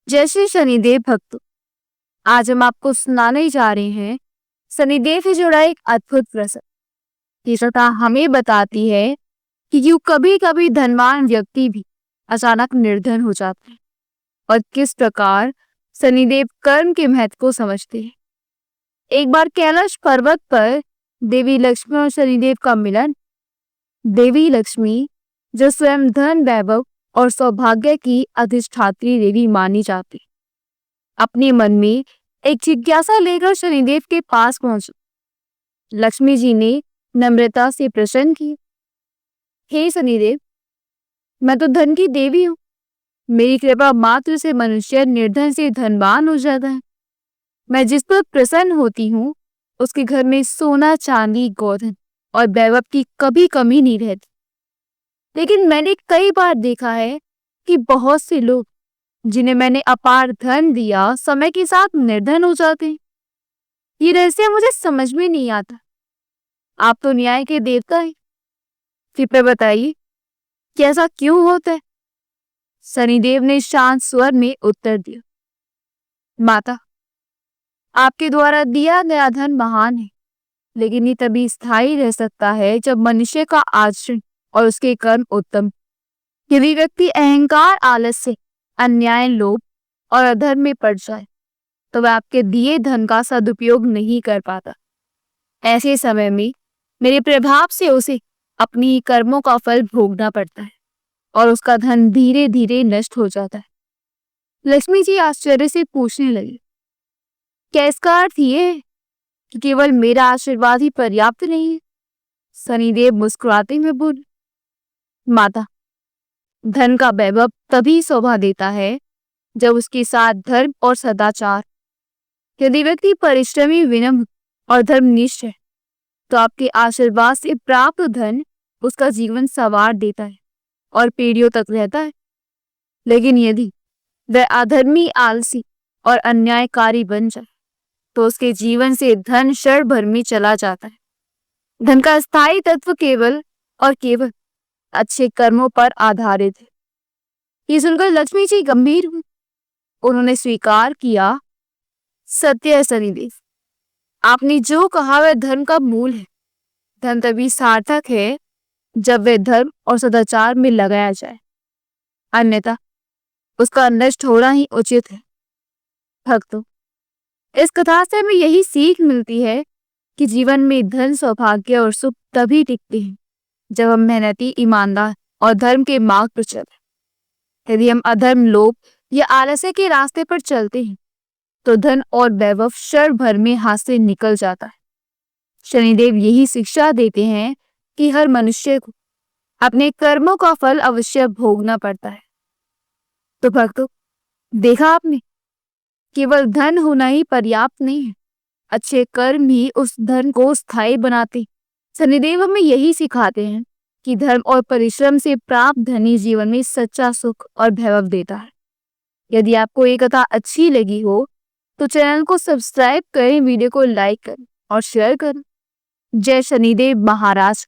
जय श्री शनिदेव भक्तों। आज हम आपको सुनाने जा रहे हैं शनिदेव से जुड़ा एक अद्भुत प्रसंग। ये कथा हमें बताती है कि क्यों कभी कभी धनवान व्यक्ति भी अचानक निर्धन हो जाते हैं और किस प्रकार शनिदेव कर्म के महत्व को समझते हैं। एक बार कैलाश पर्वत पर देवी लक्ष्मी और शनिदेव का मिलन। देवी लक्ष्मी, जो स्वयं धन, वैभव और सौभाग्य की अधिष्ठात्री देवी मानी जाती, अपने मन में एक जिज्ञासा लेकर शनिदेव के पास पहुंची। लक्ष्मी जी ने नम्रता से प्रश्न किया, हे शनिदेव, मैं तो धन की देवी हूँ। मेरी कृपा मात्र से मनुष्य निर्धन से धनवान हो जाता है। मैं जिस पर प्रसन्न होती हूँ उसके घर में सोना, चांदी, गोधन और वैभव की कभी कमी नहीं रहती। लेकिन मैंने कई बार देखा है कि बहुत से लोग जिन्हें मैंने अपार धन दिया, समय के साथ निर्धन हो जाते हैं। ये रहस्य मुझे समझ में नहीं आता। आप तो न्याय के देवता हैं, कृपया बताइए कि ऐसा क्यों होता है। शनिदेव ने शांत स्वर में उत्तर दिया, माता, आपके द्वारा दिया गया धन महान है, लेकिन ये तभी स्थायी रह सकता है जब मनुष्य का आचरण और उसके कर्म उत्तम। यदि व्यक्ति अहंकार, आलस्य, अन्याय, लोभ और अधर्म में पड़ जाए तो वह आपके दिए धन का सदुपयोग नहीं कर पाता। ऐसे समय में मेरे प्रभाव से उसे अपनी कर्मों का फल भोगना पड़ता है और उसका धन धीरे धीरे नष्ट हो जाता है। लक्ष्मी जी आश्चर्य से पूछने लगी, क्या इसका अर्थ ये है कि केवल मेरा आशीर्वाद ही पर्याप्त नहीं है? शनिदेव मुस्कुराते हुए बोले, माता, धन का वैभव तभी शोभा देता है जब उसके साथ धर्म और सदाचार। यदि व्यक्ति परिश्रमी, विनम्र और धर्मनिष्ठ है तो आपके आशीर्वाद से प्राप्त धन उसका जीवन संवार देता है और पीढ़ियों तक रहता है। लेकिन यदि वह अधर्मी, आलसी और अन्यायकारी बन जाए तो उसके जीवन से धन क्षण भर में चला जाता है। धन का स्थायी तत्व केवल और केवल अच्छे कर्मों पर आधारित है। ये सुनकर लक्ष्मी जी गंभीर हुई। उन्होंने स्वीकार किया, सत्य है शनिदेव, आपने जो कहा वह धर्म का मूल है। धन तभी सार्थक है जब वह धर्म और सदाचार में लगाया जाए, अन्यथा उसका नष्ट होना ही उचित है। भक्तों, इस कथा से हमें यही सीख मिलती है कि जीवन में धन, सौभाग्य और सुख तभी टिकते हैं जब हम मेहनती, ईमानदार और धर्म के मार्ग पर चलें। यदि हम अधर्म, लोभ या आलस्य के रास्ते पर चलते हैं तो धन और वैभव क्षण भर में हाथ से निकल जाता है। शनिदेव यही शिक्षा देते हैं कि हर मनुष्य को अपने कर्मों का फल अवश्य भोगना पड़ता है। तो भक्तों, देखा आपने, केवल धन होना ही पर्याप्त नहीं है, अच्छे कर्म ही उस धन को स्थायी बनाते। शनिदेव हमें यही सिखाते हैं कि धर्म और परिश्रम से प्राप्त धन ही जीवन में सच्चा सुख और वैभव देता है। यदि आपको ये कथा अच्छी लगी हो तो चैनल को सब्सक्राइब करें, वीडियो को लाइक करें और शेयर करें। जय शनिदेव महाराज।